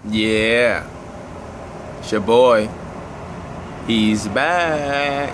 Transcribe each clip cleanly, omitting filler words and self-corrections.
Yeah, it's your boy. He's back.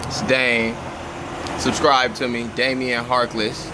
It's Dane. Subscribe to me, Damian Harkless.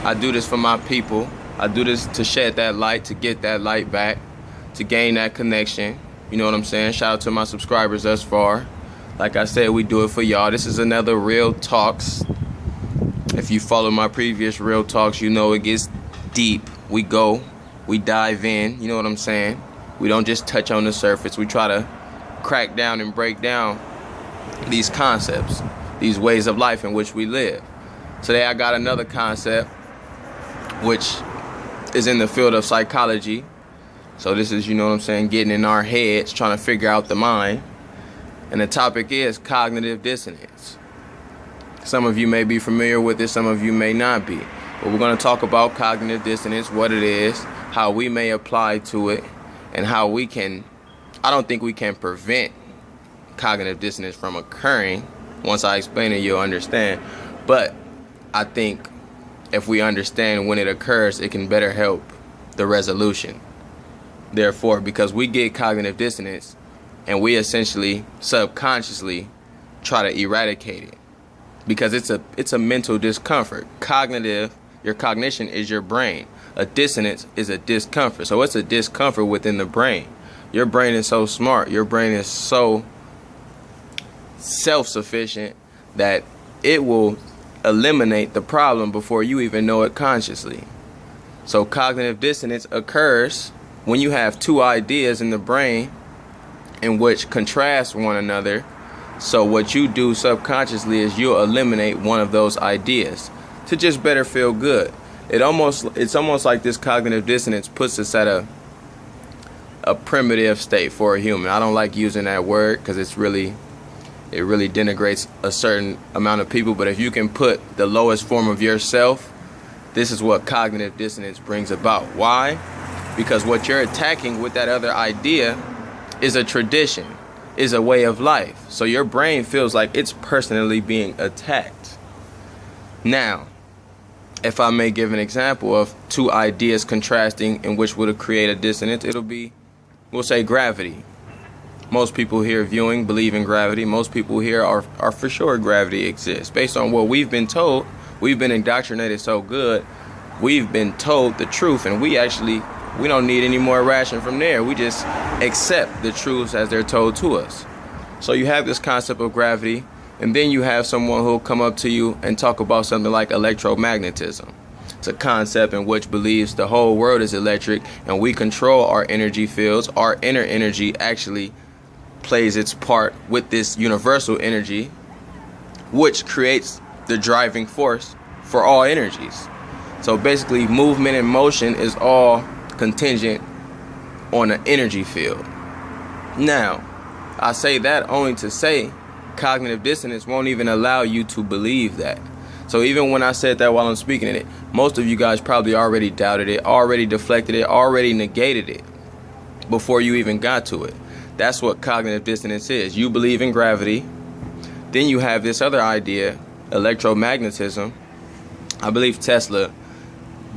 I do this for my people. I do this to shed that light, to get that light back, to gain that connection. You know what I'm saying? Shout out to my subscribers thus far. Like I said, we do it for y'all. This is another Real Talks. If you follow my previous Real Talks, you know it gets deep. We go, we dive in. You know what I'm saying? We don't just touch on the surface. We try to crack down and break down these concepts, these ways of life in which we live. Today I got another concept which is in the field of psychology. So this is, you know what I'm saying, getting in our heads, trying to figure out the mind. And the topic is cognitive dissonance. Some of you may be familiar with it, some of you may not be. But we're going to talk about cognitive dissonance, what it is, how we may apply to it, and how we can, I don't think we can prevent cognitive dissonance from occurring. Once I explain it, you'll understand. But I think if we understand when it occurs, it can better help the resolution. Therefore, because we get cognitive dissonance and we essentially subconsciously try to eradicate it, because it's a mental discomfort. Your cognition is your brain. A dissonance is a discomfort. So it's a discomfort within the brain. Your brain is so smart. Your brain is so self-sufficient that it will eliminate the problem before you even know it consciously. So cognitive dissonance occurs when you have two ideas in the brain in which contrast one another. So what you do subconsciously is you'll eliminate one of those ideas to just better feel good. It's almost like this cognitive dissonance puts us at a primitive state for a human. I don't like using that word because it really denigrates a certain amount of people. But if you can put the lowest form of yourself, this is what cognitive dissonance brings about. Why? Because what you're attacking with that other idea is a tradition, is a way of life. So your brain feels like it's personally being attacked. Now, if I may give an example of two ideas contrasting in which would create a dissonance, it'll be, we'll say, gravity. Most people here viewing believe in gravity. Most people here are for sure gravity exists. Based on what we've been told, we've been indoctrinated so good, we've been told the truth, and we don't need any more ration from there. We just accept the truths as they're told to us. So you have this concept of gravity, and then you have someone who'll come up to you and talk about something like electromagnetism. It's a concept in which believes the whole world is electric and we control our energy fields. Our inner energy actually plays its part with this universal energy, which creates the driving force for all energies. So basically, movement and motion is all contingent on an energy field. Now, I say that only to say cognitive dissonance won't even allow you to believe that. So even when I said that while I'm speaking in it, most of you guys probably already doubted it, already deflected it, already negated it before you even got to it. That's what cognitive dissonance is. You believe in gravity, then you have this other idea, electromagnetism. I believe Tesla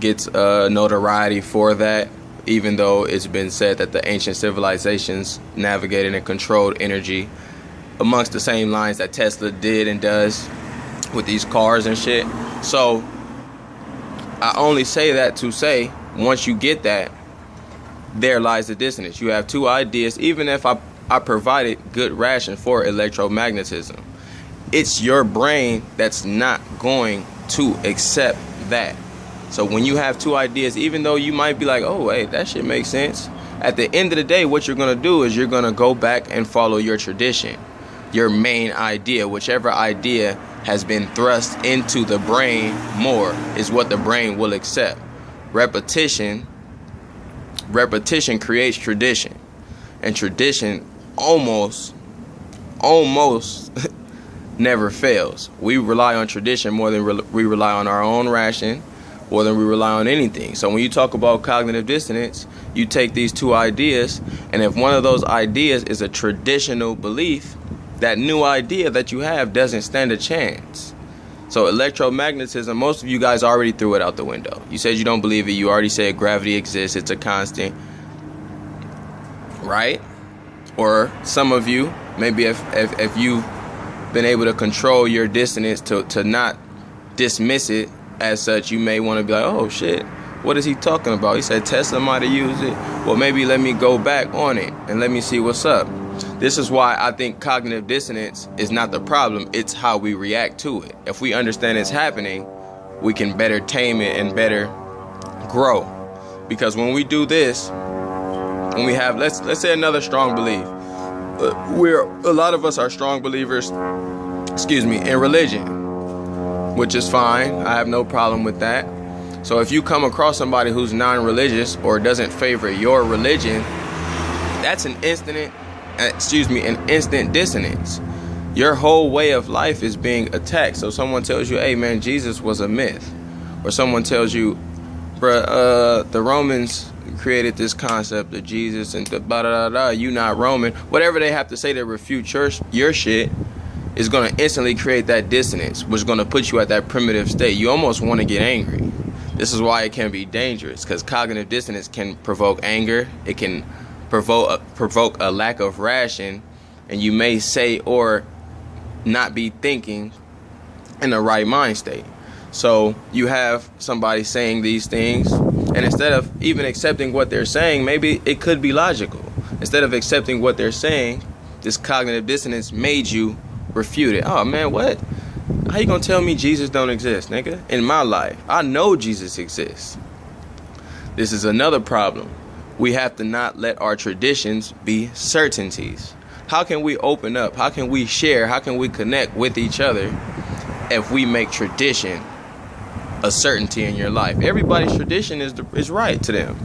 gets notoriety for that, even though it's been said that the ancient civilizations navigated and controlled energy amongst the same lines that Tesla did and does with these cars and shit. So I only say that to say, once you get that, there lies the dissonance. You have two ideas. Even if I provided good ration for electromagnetism, it's your brain that's not going to accept that. So when you have two ideas, even though you might be like, oh, hey, that shit makes sense, at the end of the day, what you're going to do is you're going to go back and follow your tradition, your main idea. Whichever idea has been thrust into the brain more is what the brain will accept. Repetition creates tradition, and tradition almost never fails. We rely on tradition more than we rely on our own ration, more than we rely on anything. So when you talk about cognitive dissonance, you take these two ideas, and if one of those ideas is a traditional belief, that new idea that you have doesn't stand a chance. So electromagnetism, most of you guys already threw it out the window. You said you don't believe it. You already said gravity exists. It's a constant. right? Or some of you, maybe if you've been able to control your dissonance to not dismiss it as such, you may want to be like, oh shit, what is he talking about? He said Tesla might have used it. Well, maybe let me go back on it and let me see what's up. This is why I think cognitive dissonance is not the problem. It's how we react to it. If we understand it's happening, we can better tame it and better grow. Because when we do this, when we have, let's say another strong belief, a lot of us are strong believers, in religion, which is fine. I have no problem with that. So if you come across somebody who's non-religious or doesn't favor your religion, that's an instant dissonance. Your whole way of life is being attacked. So someone tells you, hey man, Jesus was a myth. Or someone tells you, bruh, the Romans created this concept of Jesus and you not Roman. Whatever they have to say to refute your shit is going to instantly create that dissonance, which is going to put you at that primitive state. You almost want to get angry. This is why it can be dangerous, because cognitive dissonance can provoke anger. It can provoke a lack of ration, and you may say or not be thinking in the right mind state. So you have somebody saying these things, and instead of even accepting what they're saying, maybe it could be logical. Instead of accepting what they're saying, this cognitive dissonance made you refute it. Oh man, what? How you gonna tell me Jesus don't exist, nigga? In my life, I know Jesus exists. This is another problem. We have to not let our traditions be certainties. How can we open up? How can we share? How can we connect with each other if we make tradition a certainty in your life? Everybody's tradition is right to them.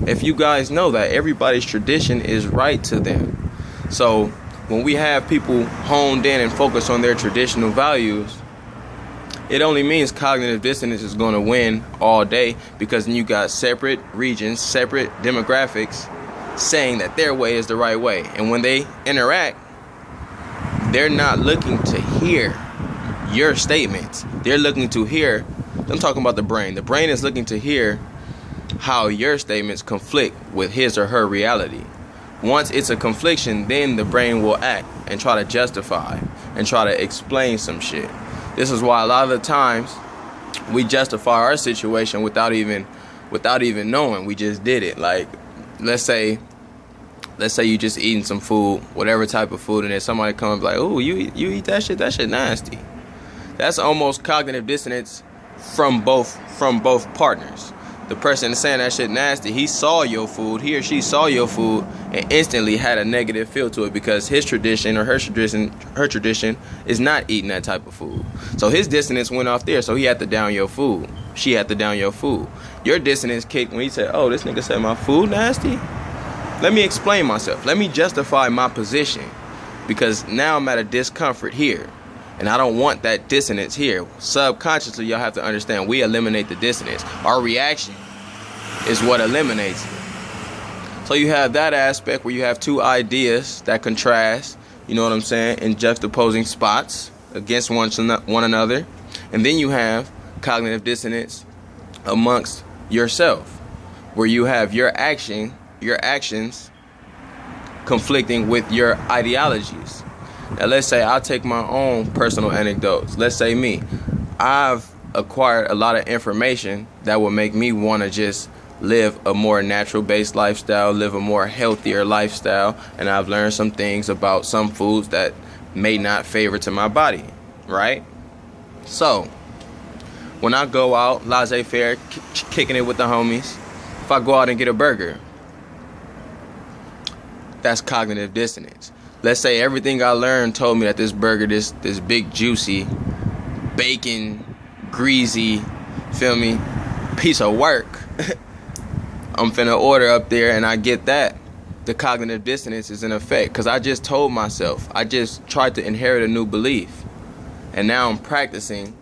If you guys know that, everybody's tradition is right to them. So when we have people honed in and focused on their traditional values, it only means cognitive dissonance is going to win all day, because then you got separate regions, separate demographics saying that their way is the right way. And when they interact, they're not looking to hear your statements. They're looking to hear, I'm talking about the brain. The brain is looking to hear how your statements conflict with his or her reality. Once it's a confliction, then the brain will act and try to justify and try to explain some shit. This is why a lot of the times we justify our situation without even knowing. We just did it. Like, let's say you just eating some food, whatever type of food, and then somebody comes and be like, oh, you eat that shit? That shit nasty. That's almost cognitive dissonance from both partners. The person saying that shit nasty, he saw your food, he or she saw your food and instantly had a negative feel to it, because his tradition or her tradition is not eating that type of food. So his dissonance went off there, so he had to down your food. She had to down your food. Your dissonance kicked when he said, oh, this nigga said my food nasty? Let me explain myself. Let me justify my position, because now I'm at a discomfort here. And I don't want that dissonance here. Subconsciously, y'all have to understand, we eliminate the dissonance. Our reaction is what eliminates it. So you have that aspect where you have two ideas that contrast, you know what I'm saying, in juxtaposing spots against one another. And then you have cognitive dissonance amongst yourself, where you have your actions conflicting with your ideologies. Now let's say I'll take my own personal anecdotes. Let's say me. I've acquired a lot of information that will make me want to just live a more natural-based lifestyle, live a more healthier lifestyle, and I've learned some things about some foods that may not favor to my body, right? So, when I go out, laissez-faire, kicking it with the homies, if I go out and get a burger, that's cognitive dissonance. Let's say everything I learned told me that this burger, this big juicy, bacon, greasy, feel me, piece of work, I'm finna order up there, and I get that. The cognitive dissonance is in effect, because I just told myself, I just tried to inherit a new belief, and now I'm practicing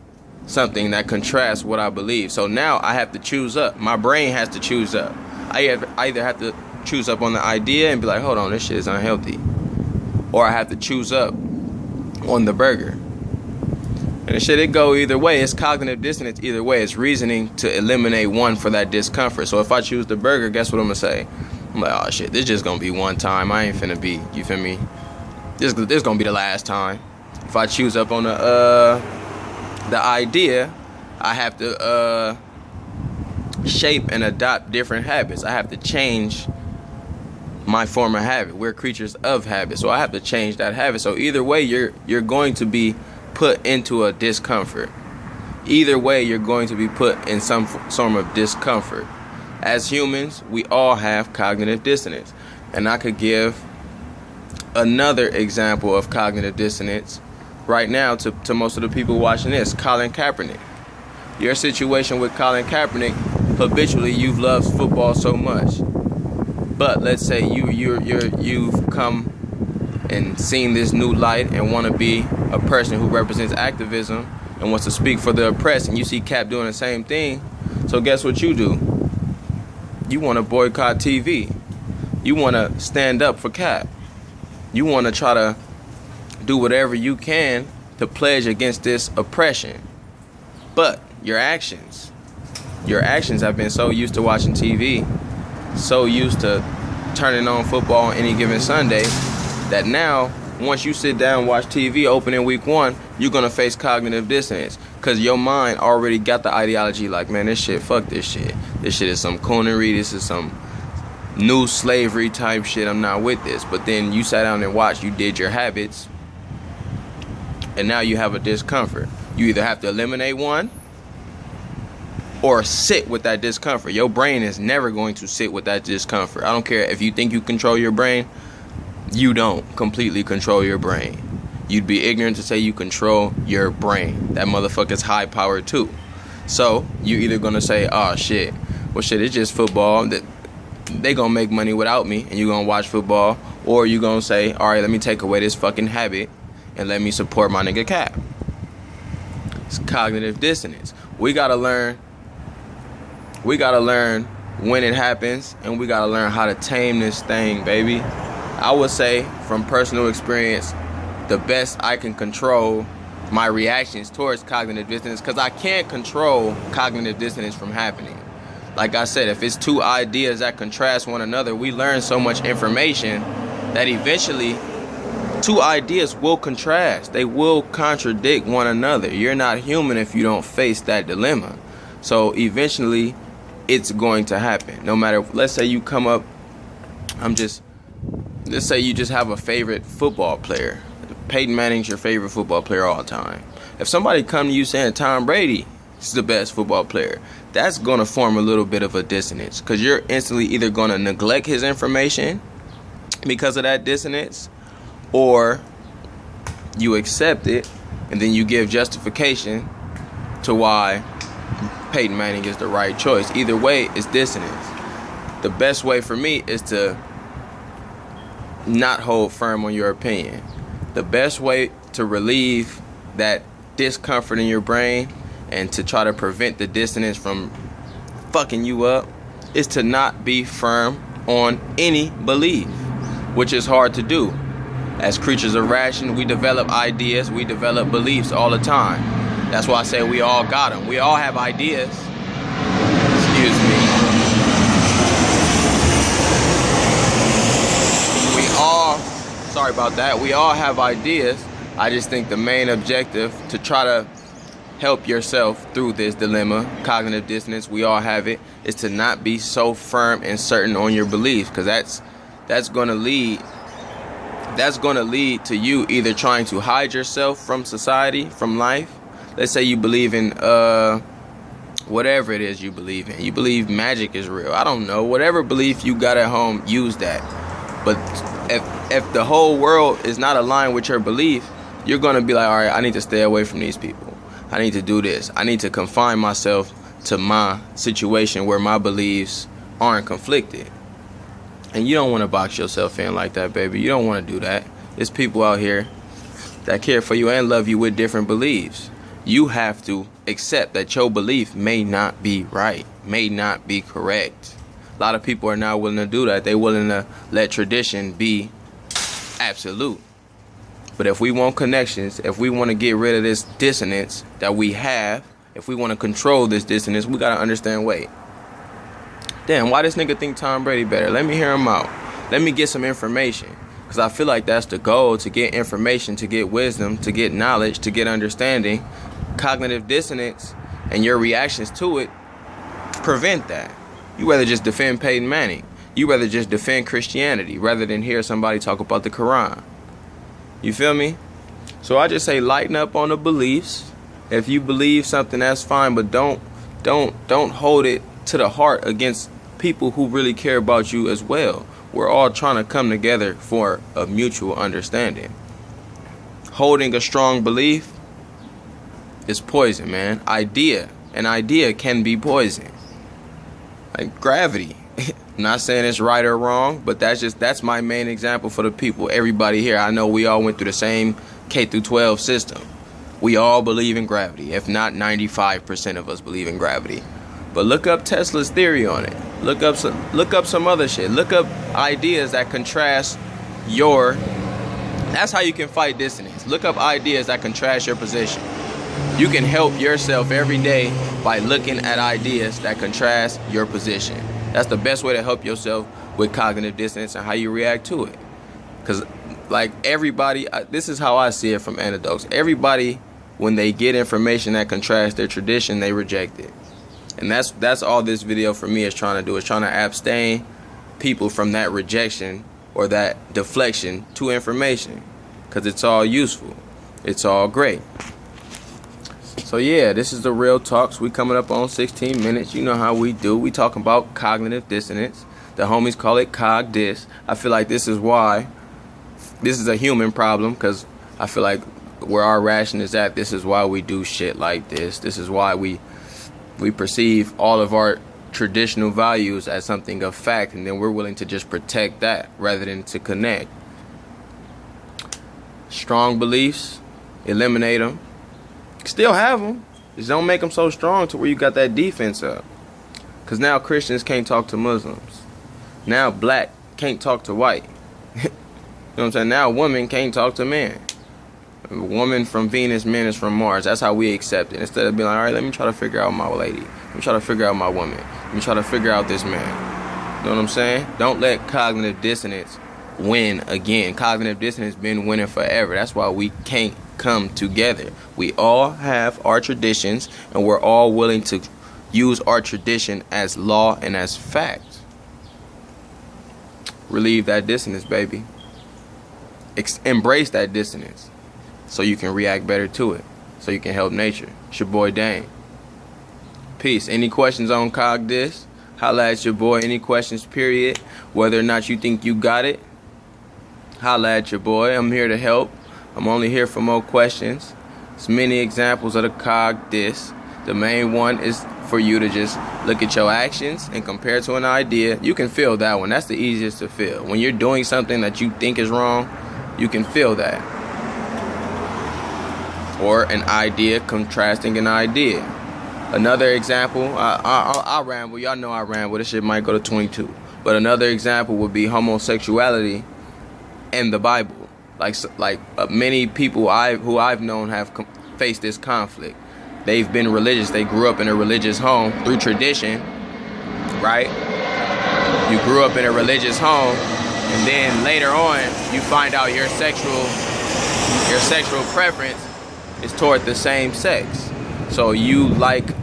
something that contrasts what I believe. So now I have to choose up. My brain has to choose up. I either have to choose up on the idea and be like, hold on, this shit is unhealthy, or I have to choose up on the burger. And the shit, it go either way. It's cognitive dissonance either way. It's reasoning to eliminate one for that discomfort. So if I choose the burger, guess what I'm gonna say? I'm I'm like, oh shit, this just gonna be one time. I ain't finna be, you feel me? This gonna be the last time. If I choose up on the idea, I have to shape and adopt different habits. I have to change my former habit. We're creatures of habit, so I have to change that habit. So either way, you're going to be put into a discomfort. Either way, you're going to be put in some form of discomfort. As humans, we all have cognitive dissonance, and I could give another example of cognitive dissonance right now to most of the people watching this. Colin Kaepernick. Your situation with Colin Kaepernick, habitually you've loved football so much, but let's say you've come and seen this new light and want to be a person who represents activism and wants to speak for the oppressed, and you see Cap doing the same thing. So guess what you do? You want to boycott TV. You want to stand up for Cap. You want to try to do whatever you can to pledge against this oppression. But your actions have been so used to watching TV, so used to turning on football on any given Sunday, that now once you sit down and watch TV opening week 1, you're gonna face cognitive dissonance, because your mind already got the ideology like, man, this shit, fuck this shit. This shit is some coonery, this is some new slavery type shit, I'm not with this. But then you sat down and watched, you did your habits, and now you have a discomfort. You either have to eliminate one or sit with that discomfort. Your brain is never going to sit with that discomfort. I don't care if you think you control your brain, you don't completely control your brain. You'd be ignorant to say you control your brain. That motherfucker's high powered too. So you either gonna say, oh shit, well shit, it's just football, they gonna make money without me, and you gonna watch football, or you gonna say, all right, let me take away this fucking habit and let me support my nigga Cap. It's cognitive dissonance. We gotta learn when it happens, and we gotta learn how to tame this thing, baby. I would say, from personal experience, the best I can control my reactions towards cognitive dissonance, because I can't control cognitive dissonance from happening. Like I said, if it's two ideas that contrast one another, we learn so much information that eventually two ideas will contrast. They will contradict one another. You're not human if you don't face that dilemma. So eventually it's going to happen. No matter, let's say you come up, let's say you just have a favorite football player. Peyton Manning's your favorite football player all the time. If somebody come to you saying Tom Brady is the best football player, that's going to form a little bit of a dissonance, because you're instantly either going to neglect his information because of that dissonance, or you accept it and then you give justification to why Peyton Manning is the right choice. Either way, it's dissonance. The best way for me is to not hold firm on your opinion. The best way to relieve that discomfort in your brain and to try to prevent the dissonance from fucking you up is to not be firm on any belief, which is hard to do. As creatures of ration, we develop ideas, we develop beliefs all the time. That's why I say we all got them. We all have ideas. Excuse me. Sorry about that. We all have ideas. I just think the main objective to try to help yourself through this dilemma, cognitive dissonance, we all have it, is to not be so firm and certain on your beliefs, because that's going to lead to you either trying to hide yourself from society, from life. Let's say you believe in whatever it is you believe in. You believe magic is real. I don't know. Whatever belief you got at home, use that. But if the whole world is not aligned with your belief, you're going to be like, all right, I need to stay away from these people. I need to do this. I need to confine myself to my situation where my beliefs aren't conflicted. And you don't want to box yourself in like that, baby. You don't want to do that. There's people out here that care for you and love you with different beliefs. You have to accept that your belief may not be right, may not be correct. A lot of people are not willing to do that. They're willing to let tradition be absolute. But if we want connections, if we want to get rid of this dissonance that we have, if we want to control this dissonance, we got to understand, wait, Damn, why this nigga think Tom Brady better? Let me hear him out. Let me get some information. Because I feel like that's the goal, to get information, to get wisdom, to get knowledge, to get understanding. Cognitive dissonance and your reactions to it prevent that. You rather just defend Peyton Manning. You rather just defend Christianity rather than hear somebody talk about the Quran. You feel me? So I just say lighten up on the beliefs. If you believe something, that's fine, but don't hold it to the heart against people who really care about you as well. We're all trying to come together for a mutual understanding. Holding a strong belief is poison, man. An idea can be poison. Like gravity. I'm not saying it's right or wrong, but that's my main example for the people. Everybody here, I know we all went through the same K through 12 system. We all believe in gravity. If not, 95% of us believe in gravity. But look up Tesla's theory on it. Look up some other shit. Look up ideas that contrast your. That's how you can fight dissonance. Look up ideas that contrast your position. You can help yourself every day by looking at ideas that contrast your position. That's the best way to help yourself with cognitive dissonance and how you react to it. Because, like, everybody, this is how I see it from anecdotes. Everybody, when they get information that contrasts their tradition, they reject it. And that's all this video for me is trying to do, is trying to abstain people from that rejection or that deflection to information. Because it's all useful. It's all great. So yeah, this is the Real Talks. We coming up on 16 minutes. You know how we do. We talking about cognitive dissonance. The homies call it cog dis. I feel like this is why this is a human problem, because I feel like where our ration is at, this is why we do shit like this. This is why we perceive all of our traditional values as something of fact, and then we're willing to just protect that rather than to connect. Strong beliefs, eliminate them. Still have them, just don't make them so strong to where you got that defense up. Because now Christians can't talk to Muslims. Now black can't talk to white. You know what I'm saying? Now women can't talk to men. A woman from Venus, men is from Mars. That's how we accept it. Instead of being like, all right, let me try to figure out my lady. Let me try to figure out my woman. Let me try to figure out this man. You know what I'm saying? Don't let cognitive dissonance win again. Cognitive dissonance been winning forever. That's why we can't come together. We all have our traditions, and we're all willing to use our tradition as law and as fact. Relieve that dissonance, baby. Embrace that dissonance so you can react better to it, so you can help nature. It's your boy Dane. Peace. Any questions on Cog Dis? Holla at your boy. Any questions, period. Whether or not you think you got it, holla at your boy. I'm here to help. I'm only here for more questions. There's many examples of the Cog Dis. The main one is for you to just look at your actions and compare to an idea. You can feel that one. That's the easiest to feel. When you're doing something that you think is wrong, you can feel that. Or an idea contrasting an idea. Another example, I ramble. Y'all know I ramble. This shit might go to 22. But another example would be homosexuality and the Bible. Like many people who I've known have faced this conflict. They've been religious. They grew up in a religious home through tradition, right? You grew up in a religious home, and then later on, you find out your sexual preference is toward the same sex. So you like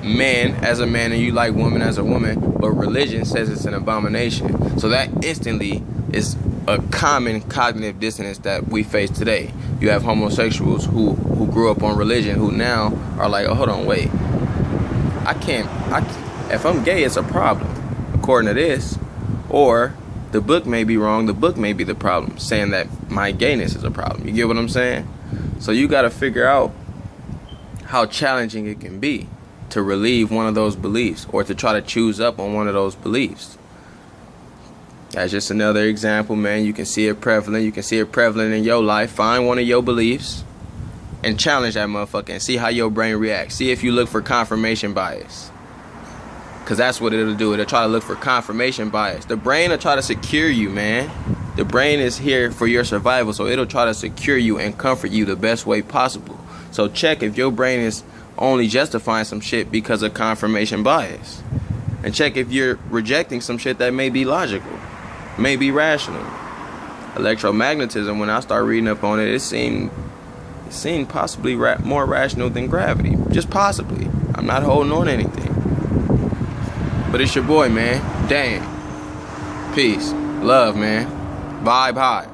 men as a man and you like woman as a woman, but religion says it's an abomination. So that instantly is a common cognitive dissonance that we face today. You have homosexuals who grew up on religion who now are like, oh, hold on, wait. I can't, if I'm gay, it's a problem, according to this. Or the book may be wrong, the book may be the problem, saying that my gayness is a problem. You get what I'm saying? So you got to figure out how challenging it can be to relieve one of those beliefs or to try to choose up on one of those beliefs. That's just another example, man. You can see it prevalent. You can see it prevalent in your life. Find one of your beliefs and challenge that motherfucker and see how your brain reacts. See if you look for confirmation bias. Because that's what it'll do. It'll try to look for confirmation bias. The brain will try to secure you, man. The brain is here for your survival, so it'll try to secure you and comfort you the best way possible. So check if your brain is only justifying some shit because of confirmation bias. and check if you're rejecting some shit that may be logical, may be rational. Electromagnetism, when I start reading up on it, it seemed possibly more rational than gravity. Just possibly. I'm not holding on to anything. But it's your boy, man. Damn. Peace. Love, man. Vibe high.